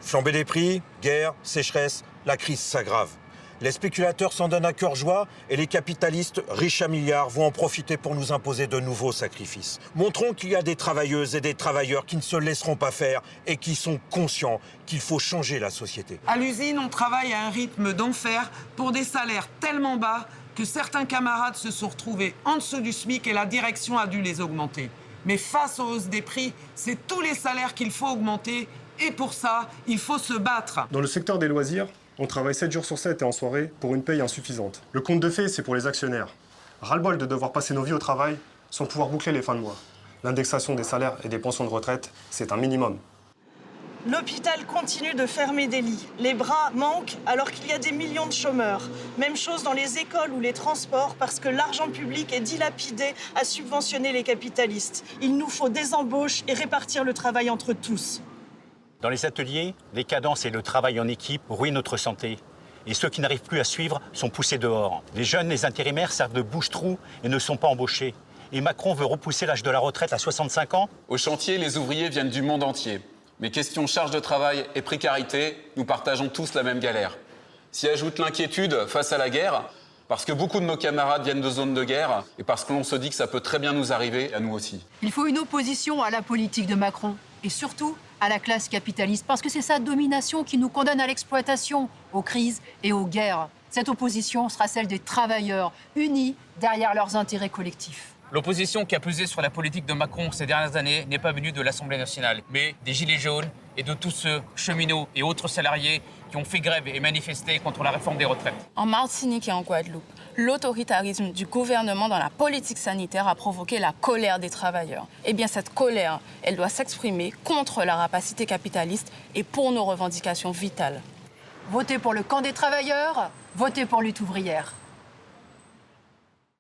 Flambée des prix, guerre, sécheresse, la crise s'aggrave. Les spéculateurs s'en donnent à cœur joie et les capitalistes, riches à milliards, vont en profiter pour nous imposer de nouveaux sacrifices. Montrons qu'il y a des travailleuses et des travailleurs qui ne se laisseront pas faire et qui sont conscients qu'il faut changer la société. À l'usine, on travaille à un rythme d'enfer pour des salaires tellement bas que certains camarades se sont retrouvés en dessous du SMIC et la direction a dû les augmenter. Mais face aux hausses des prix, c'est tous les salaires qu'il faut augmenter et pour ça, il faut se battre. Dans le secteur des loisirs, on travaille 7 jours sur 7 et en soirée pour une paye insuffisante. Le conte de fées, c'est pour les actionnaires. Ras-le-bol de devoir passer nos vies au travail sans pouvoir boucler les fins de mois. L'indexation des salaires et des pensions de retraite, c'est un minimum. L'hôpital continue de fermer des lits. Les bras manquent alors qu'il y a des millions de chômeurs. Même chose dans les écoles ou les transports parce que l'argent public est dilapidé à subventionner les capitalistes. Il nous faut des embauches et répartir le travail entre tous. Dans les ateliers, les cadences et le travail en équipe ruinent notre santé. Et ceux qui n'arrivent plus à suivre sont poussés dehors. Les jeunes, les intérimaires servent de bouche-trou et ne sont pas embauchés. Et Macron veut repousser l'âge de la retraite à 65 ans. Au chantier, les ouvriers viennent du monde entier. Mais question charge de travail et précarité, nous partageons tous la même galère. S'y ajoute l'inquiétude face à la guerre, parce que beaucoup de nos camarades viennent de zones de guerre et parce que l'on se dit que ça peut très bien nous arriver à nous aussi. Il faut une opposition à la politique de Macron et surtout à la classe capitaliste, parce que c'est sa domination qui nous condamne à l'exploitation, aux crises et aux guerres. Cette opposition sera celle des travailleurs, unis derrière leurs intérêts collectifs. L'opposition qui a pesé sur la politique de Macron ces dernières années n'est pas venue de l'Assemblée nationale, mais des Gilets jaunes et de tous ceux, cheminots et autres salariés, qui ont fait grève et manifesté contre la réforme des retraites. En Martinique et en Guadeloupe, l'autoritarisme du gouvernement dans la politique sanitaire a provoqué la colère des travailleurs. Eh bien, cette colère, elle doit s'exprimer contre la rapacité capitaliste et pour nos revendications vitales. Votez pour le camp des travailleurs, votez pour Lutte ouvrière.